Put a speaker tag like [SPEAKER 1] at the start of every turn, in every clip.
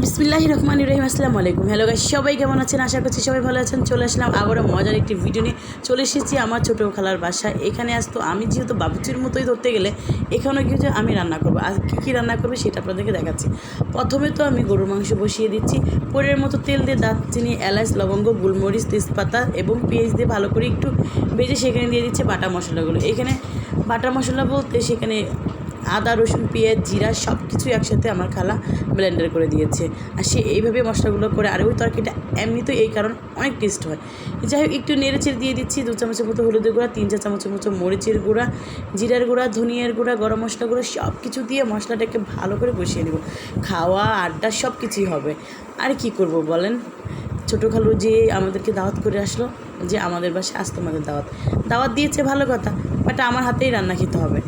[SPEAKER 1] বিসমিল্লাহির রহমানির রহিম। আসসালামু আলাইকুম। হ্যালো গাইস, সবাই কেমন আছেন? আশা করছি সবাই ভালো আছেন। চলে আসলাম আবারও মজার একটি ভিডিও নিয়ে। চলে এসেছি আমার ছোটো খালার বাসায়। এখানে আসতো আমি যেহেতু বাবুচির মতোই ধরতে গেলে এখানেও কিছু আমি রান্না করবো। আর কী রান্না করবো সেটা আপনাদেরকে দেখাচ্ছি। প্রথমে তো আমি গরুর মাংস বসিয়ে দিচ্ছি। পরের মতো তেল দিয়ে দারচিনি, এলাচ, লবঙ্গ, গোলমরিচ, তেজপাতা এবং পেঁয়াজ দিয়ে ভালো করে একটু ভেজে সেখানে দিয়ে দিচ্ছি বাটা মশলাগুলো। এখানে বাটা মশলা বলতে সেখানে আদা, রসুন, পেঁয়াজ, জিরা সব কিছু একসাথে আমার খালা ব্লেন্ডার করে দিয়েছে। আর সে এইভাবে মশলাগুলো করে, আর ওই তরকারিটা এমনিতেই এই কারণ অনেক টেস্ট হয়। যাই হোক, একটু নেড়েচেড়ে দিয়ে দিচ্ছি 2 চামচের মতো হলুদের গুঁড়া, 3-4 চামচের মতো মরিচের গুঁড়া, জিরার গুঁড়া, ধনিয়ার গুঁড়া, গরম মশলা গুঁড়ো সব কিছু দিয়ে মশলাটাকে ভালো করে কষিয়ে নেব। খাওয়া আড্ডা সব কিছুই হবে। আর কি করব বলেন? ছোটো খালু যে আমাদেরকে দাওয়াত করে আসলো, যে আমাদের বাসায় আসতো, আমাদের দাওয়াত দিয়েছে, ভালো কথা, বাট আমার হাতেই রান্না খেতে হবে।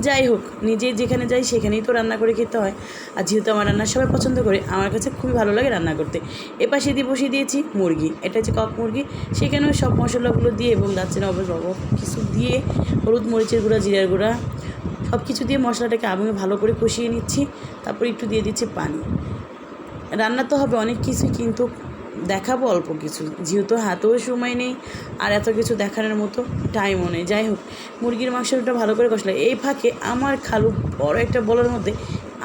[SPEAKER 1] যাই হোক, নিজে যেখানে যাই সেখানেই তো রান্না করে খেতে হয়। আর যেহেতু আমার রান্না সবাই পছন্দ করে, আমার কাছে খুবই ভালো লাগে রান্না করতে। এপাশে দিয়ে বসিয়ে দিয়েছি মুরগি, এটা হচ্ছে কক মুরগি। সেখানেও সব মশলাগুলো দিয়ে এবং দারচিনি অবশ্য কিছু দিয়ে, হলুদ, মরিচের গুঁড়া, জিরার গুঁড়া সব কিছু দিয়ে মশলাটাকে আমি ভালো করে কষিয়ে নিচ্ছি। তারপর একটু দিয়ে দিচ্ছি পানি। রান্না তো হবে অনেক কিছু, কিন্তু দেখাবো অল্প কিছু, যেহেতু হাতেও সময় নেই আর এত কিছু দেখানোর মতো টাইমও নেই। যাই হোক, মুরগির মাংসটা ভালো করে কষলে এই ফাঁকে আমার খালু বড় একটা বলের মধ্যে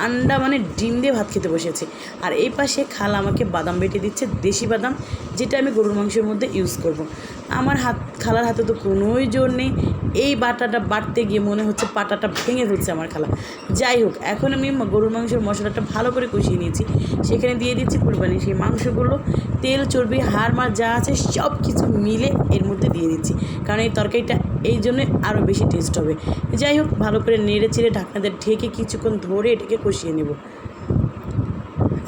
[SPEAKER 1] আন্ডা মানে ডিম দিয়ে ভাত খেতে বসেছে। আর এই পাশে খালা আমাকে বাদাম বেটে দিচ্ছে, দেশি বাদাম, যেটা আমি গরুর মাংসের মধ্যে ইউজ করব। আমার খালার হাতে তো কোনোই জোর নেই। এই বাটাটা বাটতে গিয়ে মনে হচ্ছে পাটাটা ভেঙে ফেলছে আমার খালা। যাই হোক, এখন আমি গরুর মাংসের মশলাটা ভালো করে কষিয়ে নিয়েছি। সেখানে দিয়ে দিচ্ছি কুরবানি সেই মাংসগুলো, তেল, চর্বি, হাড় মাছ যা আছে সব কিছু মিলে এর মধ্যে দিয়ে দিচ্ছি, কারণ এই তরকারিটা এই জন্য আরও বেশি টেস্ট হবে। যাই হোক, ভালো করে নেড়ে চেড়ে ঢাকনাতে ঢেকে কিছুক্ষণ ধরে এটাকে কষিয়ে নেব।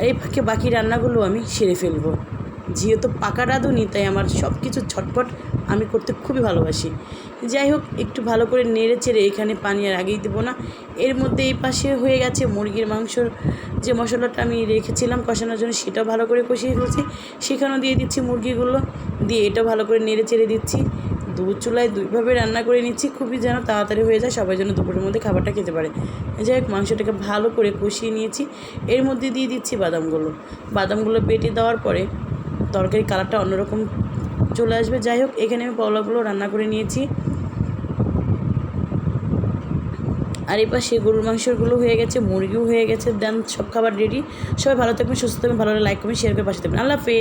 [SPEAKER 1] এই ফাঁকে বাকি রান্নাগুলো আমি সেরে ফেলবো। যেহেতু পাকা রাঁধুনি, তাই আমার সব কিছু ছটপট আমি করতে খুবই ভালোবাসি। যাই হোক, একটু ভালো করে নেড়ে চেড়ে, এখানে পানি আর আগেই দেবো না। এর মধ্যে এই পাশে হয়ে গেছে মুরগির মাংসর যে মশলাটা আমি রেখেছিলাম কষানোর জন্য, সেটাও ভালো করে কষিয়ে ফেলছি। সেখানেও দিয়ে দিচ্ছি মুরগিগুলো, দিয়ে এটা ভালো করে নেড়ে চেড়ে দিচ্ছি। চুলায় দুইভাবে রান্না করে নিচ্ছি, খুবই যেন তাড়াতাড়ি হয়ে যায়, সবাই যেন দুপুরের মধ্যে খাবারটা খেতে পারে। যাই হোক, মাংসটাকে ভালো করে কষিয়ে নিয়েছি। এর মধ্যে দিয়ে দিচ্ছি বাদামগুলো বেটে দেওয়ার পরে তরকারির কালারটা অন্যরকম চলে আসবে। যাই হোক, এখানে আমি পলাগুলো রান্না করে নিয়েছি। আর এবার সে গরুর মাংসগুলো হয়ে গেছে, মুরগিও হয়ে গেছে, দেন সব খাবার রেডি। সবাই ভালো থাকবেন, সুস্থ থাকবেন, ভালো লাইক করবেন, শেয়ার করে পাশে থাকবেন। আল্লাহ হাফেজ।